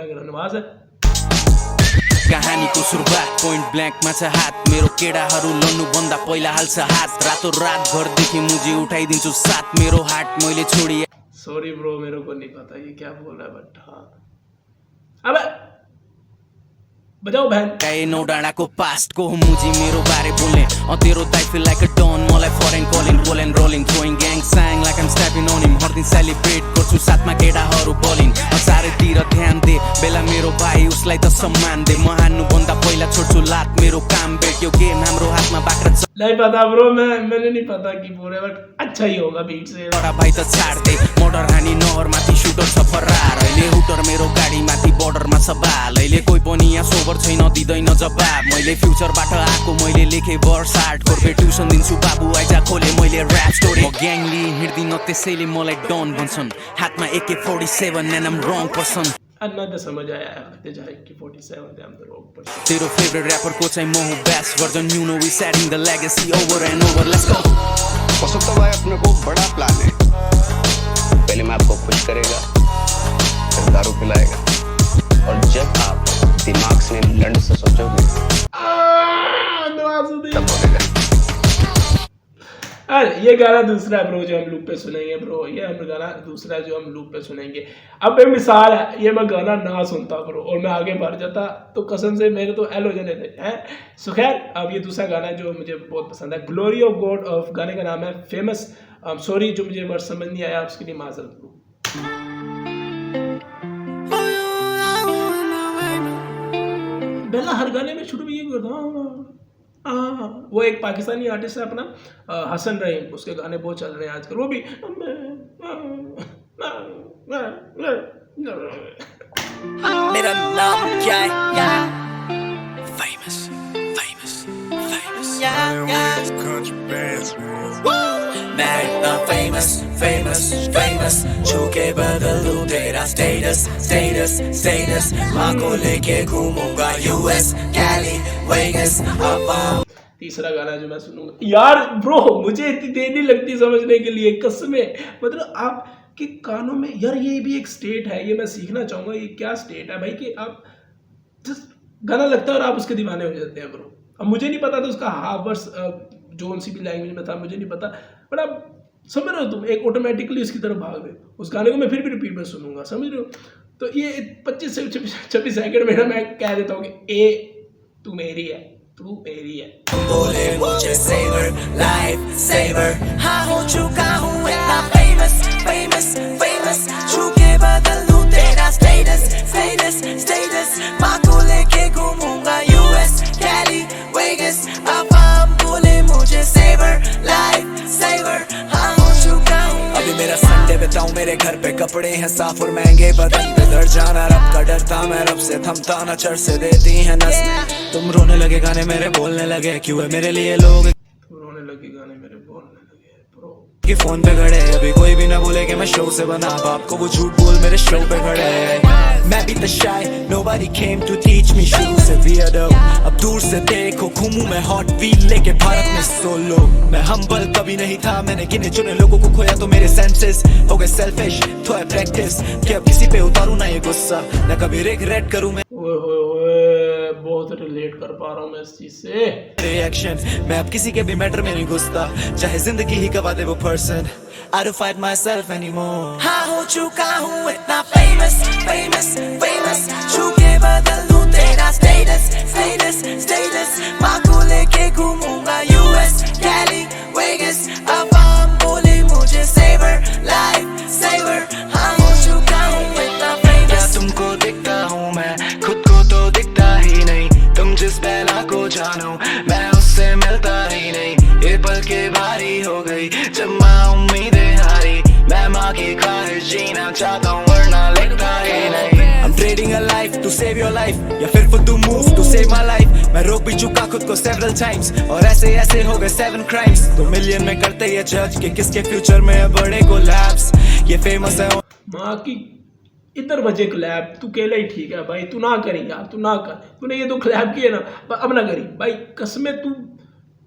का नवाज है. कहानीको सुरुवात पोइन्ट ब्ल्याङ्कमा छ हात. मेरो केडाहरू लड्नु भन्दा पहिला हाल्छ हात. रातो रात घरदेखि मुजी उठाइदिन्छु साथ. मेरो हाट मैले छोडी. सॉरी ब्रो मेरे को नहीं पता ये क्या बोल रहा है, बट हाँ अबे बजाओ बहन। काए नौ डाँडाको पास्टको हो मुजी मेरो बारे बोल्ने तेरो दाइ feel like a don मलाई foreign calling goal end rolling throwing gang sang like I'm stepping on him हर दिन सेलिब्रेट गर्छु साथमा केटाहरू बोलिङ चारैतिर ध्यान दे बेला मेरो भाइ उसलाई त सम्मान दे म हान्नु भन्दा पहिला छोड्छु लात मेरो काम भेट्यो गेम हाम्रो हातमा बाख्रा नहीं पता ब्रो, मैंने नहीं पता कि पूरे बट अच्छा ही होगा बीट से। बडा भाइ त छाड दे मोटर हानी नहर माथि सुटर छ फरार अहिले हुटर मेरो गाडी माथि बर्डरमा छ बाल अहिले कोही पनि यहाँ सोबर छैन दिँदैन जवाब मैले फ्युचरबाट आएको मैले लेखे वर्स आर्ट कोर्पे ट्युसन दिन्छु बाबु आइजा खोले मैले र्याप स्टोरी म ग्याङली हिँड्दिन त्यसैले मलाई डन भन्छन् हातमा AK-47 एन्ड आम रङ पर्सन अन्ना तो समझ आया है जाए कि 47 I'm the wrong person। तेरो फेभरेट र्यापर को चाहिँ म हुँ best version you know we setting the legacy over and over let's go. हो सकता है अपने को बड़ा प्लान है, पहले मैं आपको खुश करेगा फिर दारू पिलाएगा और जब आप दिमाग से लंड से सोचोगे तब बोलेगा। अरे ये गाना दूसरा है ब्रो जो हम लूप पे सुनेंगे ब्रो, ये हम गाना दूसरा जो हम लूप पे सुनेंगे। अब एक मिसाल है, ये मैं गाना ना सुनता ब्रो और मैं आगे बढ़ जाता तो कसम से मेरे तो एल हो जाने थे हैं। सो खैर अब ये दूसरा गाना जो मुझे बहुत पसंद है, ग्लोरी ऑफ गॉड ऑफ गाने का नाम है फेमस। सॉरी जो मुझे वर्ड समझ नहीं आया उसके लिए माजरत ब्रो। बेला हर गाने में शुरू में ये करता वो एक पाकिस्तानी आर्टिस्ट है अपना हसन रहीम, उसके गाने बहुत चल रहे हैं आजकल, वो भी मेरा नाम क्या है famous मैं इतना famous छूके बदल दूं तेरा status माँ को लेके घूमूंगा US Cali Vegas अब। तीसरा गाना जो मैं सुनूंगा यार ब्रो, मुझे इतनी देर नहीं लगती समझने के लिए कसमें, मतलब आपके कानों में यार ये भी एक स्टेट है, ये मैं सीखना चाहूंगा ये क्या स्टेट है भाई कि आप जस्ट गाना लगता है और आप उसके दीवाने हो जाते हैं ब्रो। अब मुझे नहीं पता था उसका हाफ वर्स जो सी भी लैंग्वेज में था मुझे नहीं पता, बट अब समझ रहे हो तुम एक ऑटोमेटिकली उसकी तरफ भाग गए। उस गाने को मैं फिर भी रिपीट में सुनूंगा, समझ रहे हो। तो ये 25 से 26 सेकंड में ना मैं कह देता हूँ कि ए तू मेरी है, तू मेरी है। बोले मुझे सेवर लाइफ सेवर हाँ हो चुका हूँ इतना famous छूके बदल दूं तेरा status माँ को लेके घूमूंगा US Cali Vegas अब हम बोले मुझे सेवर लाइफ सेवर हाँ हो चुका हूँ। अभी मेरा संडे बिताऊं मेरे घर पे कपड़े हैं साफ और महंगे बदन पे डर जाना रब का डरता मैं रब से थमता न चढ़ से देती है नस। तुम रोने लगे गाने मेरे बोलने लगे क्यों है मेरे लिए लोग रोने लगे गाने मेरे बोलने लगे ब्रो कि फोन पे खड़े अभी कोई भी ना बोले कि मैं शो से बना बाप को वो झूठ बोल मेरे शो पे खड़े मैं भी तो shy nobody came to teach me शुरू से weirdo अब दूर से देखो घूमूं मैं हॉट व्हील लेके भारत में सोलो मैं हम्बल कभी नहीं था मैंने गिने चुने लोगों को खोया तो मेरे सेंसेस हो गए सेल्फिश तो है प्रैक्टिस कि अब किसी पे उतारूं ना ये गुस्सा ना कभी रिग्रेट करूं मैं बहुत रिलेट कर पा रहा हूँ मैं इस चीज से। रिएक्शन मैं अब किसी के भी मैटर में नहीं घुसता चाहे जिंदगी ही गवा दे वो person I don't fight myself anymore हाँ हो चुका हूँ इतना famous छूके बदल दूं तेरा status माँ को लेके घूमूंगा US Cali Vegas अब हम बोले मुझे saver life saver हाँ हो चुका हूँ इतना famous। क्या तुमको दिखता हूँ मैं खुद को तो दिखता ही नहीं तुम जिस पहला को जानो मैं उससे मिलता ही नहीं ये पल के भारी हो गई जब माँ उम्मीदें हारी मैं माँ की ख्वाहिश जीना चाहता हूँ वरना लिखता ही नहीं। I'm trading a life to save your life या फिर for to move to save my life मैं रोक भी चुका खुद को several times और ऐसे हो गए 7 crimes 2 million में करते ये जज कि किसके फ्यूचर में है बड़े कोलैप्स ये फेमस है माँ की इधर बजे क्लैप तू अकेला ही ठीक है भाई, तू ना करी यार, तू ना कर, तूने ये तो क्लैप किए ना अब ना करी भाई कसमें तू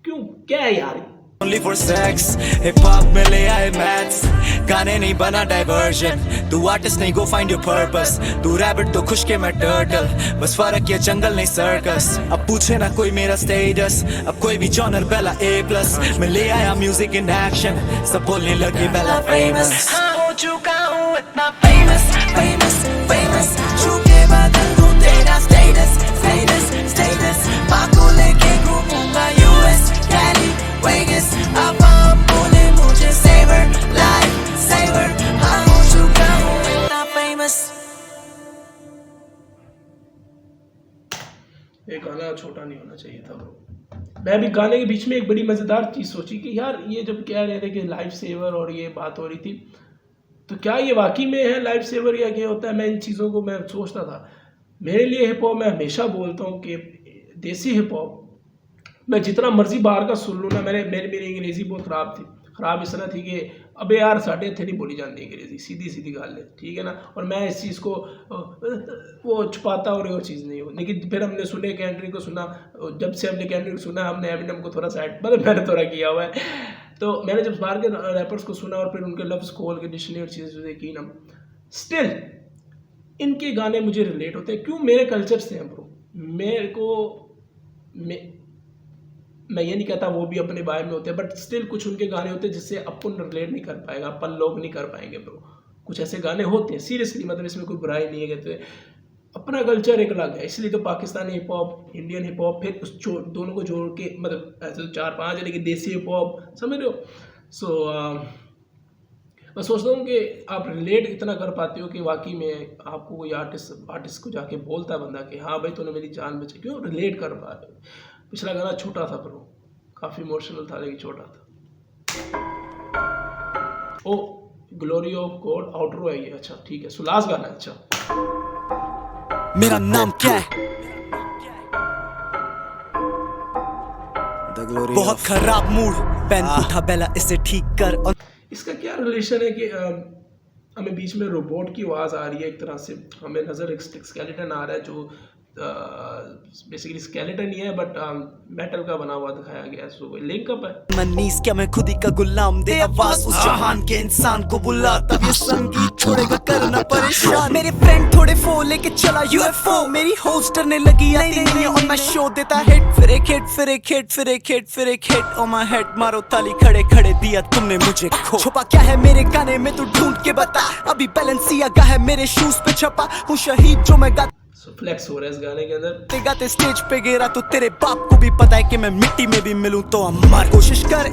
क्यों क्या है यार। Only for sex hip hop में ले आए मैथ्स गाने नहीं बना डाइवर्जन तू आर्टिस्ट नहीं go find your purpose तू रैबिट तो खुश के मैं टर्टल बस फर्क ये जंगल नहीं सर्कस अब पूछे ना कोई मेरा स्टेटस अब कोई भी जॉनर बेला A+ मैं ले आया म्यूजिक इन एक्शन सब बोलने लगे बेला फेमस हाँ हो चुका हूँ इतना famous छूके बदल दूं तेरा status छोटा नहीं होना चाहिए था ब्रो। मैं भी गाने के बीच में एक बड़ी मज़ेदार चीज़ सोची कि यार ये जब कह रहे थे कि लाइफ सेवर और ये बात हो रही थी, तो क्या ये वाकई में है लाइफ सेवर या क्या होता है? मैं इन चीज़ों को मैं सोचता था। मेरे लिए हिप हॉप, मैं हमेशा बोलता हूँ कि देसी हिप हॉप मैं जितना मर्जी बाहर का सुन लूँ ना, मेरी अंग्रेज़ी बहुत ख़राब थी। ख़राब इस तरह थी कि अबे यार साढ़े इतने नहीं बोली जाती अंग्रेज़ी, सीधी सीधी गाल है, ठीक है ना। और मैं इस चीज़ को वो छुपाता और वो चीज़ नहीं हो। लेकिन फिर हमने सुने कैंड्रिक को सुना, जब से हमने कैंड्रिक को सुना हमने एमिनेम को थोड़ा साइड, मतलब मैंने थोड़ा किया हुआ है। तो मैंने जब बाहर के रैपर्स को सुना और फिर उनके लफ्ज़ खोल के डिक्शनरी और चीज़ें की ना, स्टिल इनके गाने मुझे रिलेट होते हैं। क्यों? मेरे कल्चर से हैं ब्रो। मेरे को मैं ये नहीं कहता वो भी अपने बारे में होते हैं, बट स्टिल कुछ उनके गाने होते हैं जिससे अपन रिलेट नहीं कर पाएगा, अपन लोग नहीं कर पाएंगे ब्रो। कुछ ऐसे गाने होते हैं सीरियसली, मतलब इसमें कोई बुराई नहीं है। कहते अपना कल्चर एक अलग है, इसलिए तो Pakistani hip hop, Indian hip hop, फिर उस दोनों को जोड़ के मतलब ऐसे तो 4-5 है, लेकिन देसी हिप हॉप, समझ रहे हो। सो मैं सोचता हूँ कि आप रिलेट इतना कर पाते हो कि वाकई में आपको कोई आर्टिस्ट को जाके बोलता है बंदा कि हाँ भाई तूने मेरी जान बचाई, क्यों रिलेट कर पा रहे हो। पिछला गाना छोटा था ब्रो, काफ़ी इमोशनल था लेकिन छोटा था। ओ ग्लोरी ऑफ गॉड आउटरो है ये, अच्छा ठीक है, सुलास गाना है। अच्छा मेरा नाम क्या है? बहुत खराब मूड, पेन उठा बेला इसे ठीक कर। और इसका क्या रिलेशन है कि हमें बीच में रोबोट की आवाज़ आ रही है एक तरह से, हमें नज़र एक स्केलेटन आ रहा है जो बेसिकली स्केलेटन ही है बट मेटल का बना हुआ दिखाया गया है। सो लिंक अप है। मनीस क्या मैं खुद ही का गुलाम, दे आवाज उस जहान के इंसान को बुला, तब ये संगीत छोड़ेगा करना परेशान। मेरे फ्रेंड थोड़े फो लेके चला यूएफओ, मेरी होस्ट करने लगी नहीं और मैं शो देता हिट, फिर एक हिट, फिर एक हिट, फिर एक हिट, फिर एक हिट। ओ माय हेड मारो ताली, खड़े खड़े दिया तुमने मुझे खो। छुपा क्या है मेरे गाने में तू ढूंढ के बता, अभी बैलेंसियागा है मेरे शूज पे छपा, हूँ शहीद जो मैं गा। फ्लेक्स हो रहा है इस गाने के अंदर। गाते स्टेज पे गिरा तो तेरे बाप को भी पता है कि मैं मिट्टी में भी मिलूं तो अमर। कोशिश कर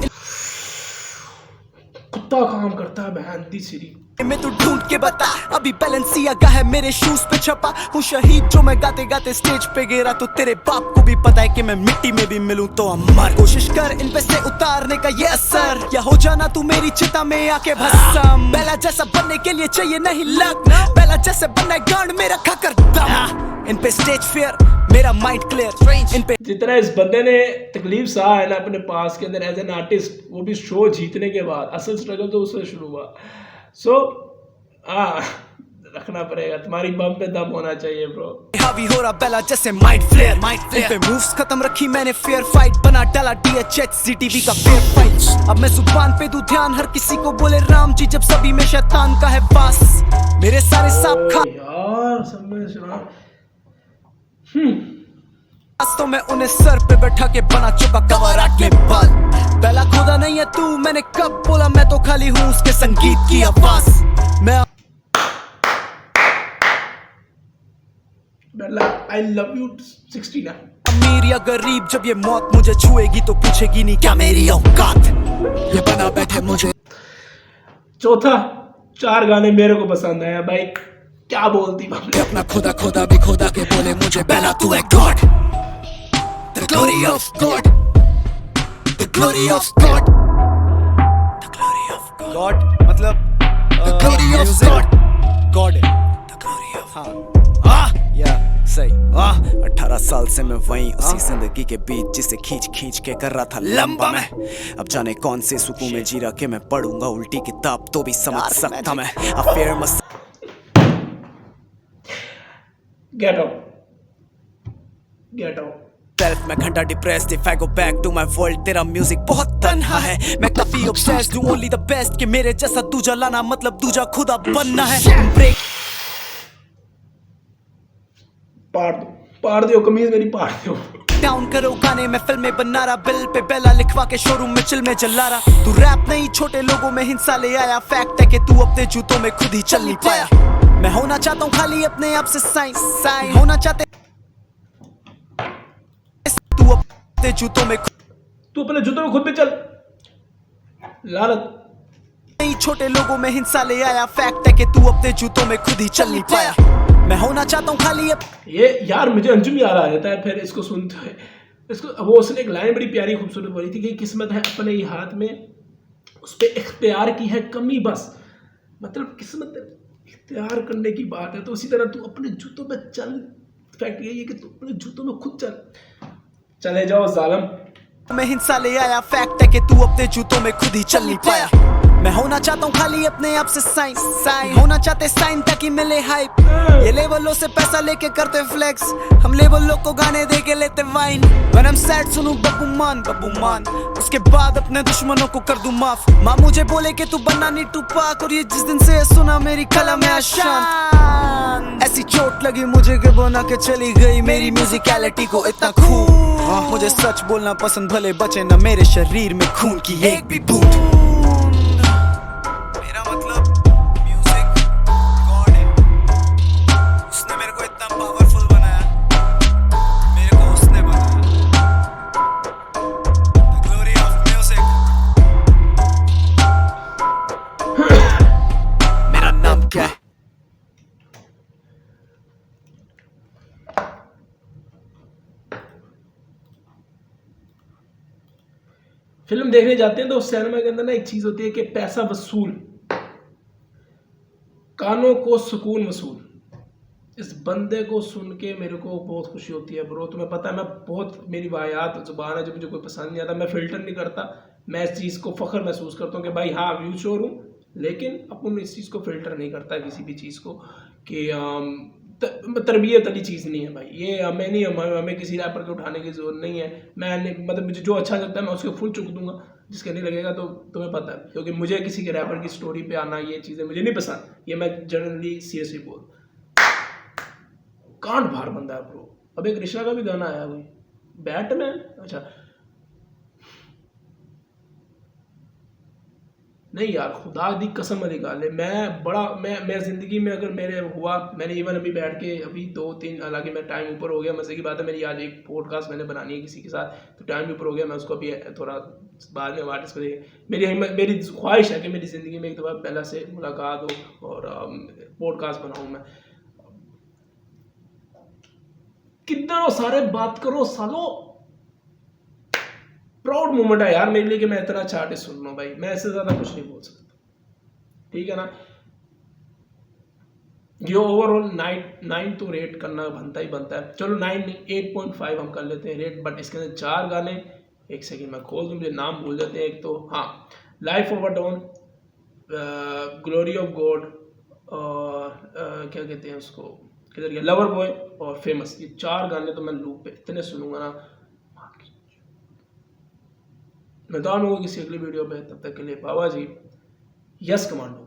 कुत्ता काम करता है बहनती सिरी मैं तू ढूंढ के बता, अभी बैलेंसियागा है मेरे शूज पे छपा, हूँ शहीद जो मैं गाते गाते स्टेज पे गिरा तो तेरे बाप को भी पता है कि मैं मिट्टी में भी मिलूं तो अमर। कोशिश कर इन पे से उतारने का ये असर, या हो जाना तू मेरी चिता में आके भस्म। बेला जैसा बनने के लिए चाहिए नहीं लक, बेला जैसे बनना है गांड मेरा खाकर दम। इन पे स्टेज फियर मेरा माइंड क्लियर, इन पे जितना इस बंदे ने तकलीफ सहा है ना अपने पास के अंदर एज एन आर्टिस्ट, वो भी शो जीतने के बाद, असल स्ट्रगल तो उससे शुरू हुआ। सो रखना पड़ेगा, तुम्हारी बम पे दम होना चाहिए ब्रो। हावी हो रहा बेला जैसे माइंड फ्लेयर, इन पे मूव्स खत्म रखी मैंने, फेयर फाइट बना डाला DHH CTV का फेयर फाइट। अब मैं जुबान पे दूं ध्यान, हर किसी को बोले राम जी जब सभी में शैतान का है वास। मेरे सारे सांप खा यार सब में सुना। तो मैं उन्हें सर पे बैठा के बना चुका कवरा के बाल। बेला खुदा नहीं है तू, मैंने कब बोला, मैं तो खाली हूँ उसके संगीत की आवाज। मैं बेला I love you 69। अमीर या गरीब जब ये मौत मुझे छुएगी तो पूछेगी नहीं क्या मेरी औकात, ये बना बैठे मुझे। चौथा, 4 गाने मेरे को पसंद आया भाई, क्या बोलती बाप। अपना खुदा खुदा भी खुदा के बोले मुझे, बेला तू है God, the glory of God, the glory of God, the glory of God, मतलब the glory of God, God है the glory of, हाँ या सही। 18 साल से मैं वहीं उसी जिंदगी के बीच जिसे खींच खींच के कर रहा था लंबा मैं। अब जाने कौन से सुकून में जी रहा कि मैं पढ़ूंगा उल्टी किताब तो भी समझ सकता मैं। अफेयर मस्त गेट आउट सेल्फ में घंटा depressed, if I go back to my world तेरा म्यूजिक बहुत तन्हा है। मैं काफी ऑब्सेस्ड हूं ओनली द बेस्ट, कि मेरे जैसा दूजा लाना मतलब दूजा खुदा बनना है। ब्रेक पाड़ दो कमीज मेरी, पाड़ दो। डाउन करो गाने में फिल्में बना रहा, बिल पे बेला लिखवा के शोरूम में चिल में जला रहा। तू रैप नहीं छोटे लोगों में हिंसा ले आया, फैक्ट है कि तू अपने जूतों में खुद ही चल नहीं पाया। मैं होना चाहता हूँ खाली अपने आप से साइन होना चाहते तू अपने जूतों में, तू अपने जूतों में खुद भी चल। लालत नहीं छोटे लोगों में हिंसा ले आया, फैक्ट है कि तू अपने जूतों में खुद ही चल नहीं पाया। मैं होना चाहता हूँ खाली ये यार मुझे अंजुम याद आ जाता है फिर इसको सुनते हुए। इसको वो उसने एक लाइन बड़ी प्यारी खूबसूरत बोली थी कि किस्मत है अपने ही हाथ में, उस पर इख्तियार की है कमी बस। मतलब किस्मत इख्तियार करने की बात है, तो उसी तरह तू अपने जूतों में चल। फैक्ट यही है कि तू अपने जूतों में खुद चले जाओ जालिम। मैं हिंसा ले आया, फैक्ट है कि तू अपने जूतों में खुद ही चल नहीं पाया। मैं होना चाहता हूँ खाली अपने आप से साइन होना चाहते साइन ताकि मिले हाइप। ये लेवलों से पैसा लेके करते फ्लेक्स, हम लेवलों को गाने दे के लेते वाइन। When I'm sad सुनू बब्बू मान, उसके बाद अपने दुश्मनों को कर दूं माफ। माँ मुझे बोले कि तू बनना नहीं टूपाक, और ये जिस दिन से सुना मेरी कलम है शांत। ऐसी चोट लगी मुझे कि बना के चली गई मेरी म्यूजिकलिटी को इतना खून। मुझे सच बोलना पसंद, भले बचे ना मेरे शरीर में खून की एक भी बूंद। मेरा मतलब म्यूजिक गॉड है, उसने मेरे को इतना पावरफुल बनाया, मेरे को उसने बनाया। The glory of music। मेरा नाम क्या है? फिल्म देखने जाते हैं तो सिनेमा के अंदर ना एक चीज होती है कि पैसा वसूल, कानों को सुकून वसूल। इस बंदे को सुन के मेरे को बहुत खुशी होती है ब्रो। तुम्हें पता है मैं बहुत, मेरी वाहियात जुबान है जो मुझे कोई पसंद नहीं आता, मैं फिल्टर नहीं करता। मैं इस चीज़ को फ़ख्र महसूस करता हूँ कि भाई हाँ व्यू शोर हूँ, लेकिन अपन इस चीज़ को फिल्टर नहीं करता किसी भी चीज़ को कि तरबियत वाली चीज़ नहीं है भाई। ये हमें नहीं, हमें किसी रैपर को उठाने की जरूरत नहीं है। मैंने मतलब मुझे जो अच्छा लगता है मैं उसके फुल चुक दूंगा, जिसके नहीं लगेगा तो तुम्हें पता है, क्योंकि मुझे किसी के रैपर की स्टोरी पे आना ये चीज़ें मुझे नहीं पसंद। ये मैं जनरली सीरियसली बोल, कांड बाहर बंदा है ब्रो। अब एक ऋषा का भी गाना आया कोई बैटमैन, अच्छा नहीं यार खुदा दी कसम वाली गाल है। मैं ज़िंदगी में अगर मेरे हुआ, मैंने इवन अभी बैठ के अभी 2-3, हालांकि मैं टाइम ऊपर हो गया, मजे की बात है, मेरी आज एक पॉडकास्ट मैंने बनानी है किसी के साथ, तो टाइम ऊपर हो गया, मैं उसको अभी थोड़ा बाद में आर्टिस्ट को देखे। मेरी ख्वाहिश है कि मेरी ज़िंदगी में एक दफ़ा पहला से मुलाकात हो और पॉडकास्ट बनाऊँ मैं। किधर सारे बात करो सालो, प्राउड मोमेंट है यार मेरे लिए कि मैं इतना अच्छा आर्टिस्ट सुन रहा हूँ भाई। मैं ऐसे ज़्यादा कुछ नहीं बोल सकता, ठीक है ना। ये ओवरऑल 9 तो रेट करना बनता ही बनता है। चलो 9 नहीं 8.5 हम कर लेते हैं रेट। बट इसके अंदर 4 गाने, एक सेकंड मैं खोल दूँ, मुझे नाम भूल जाते हैं। एक तो हाँ life over down, glory of God, और क्या कहते हैं उसको, किधर गया, लवर बॉय और फेमस। ये 4 गाने तो मैं लूप पे इतने सुनूंगा ना। मैं तो किसी अगली वीडियो पे, तब तक के लिए बाबा जी, यस कमांडो।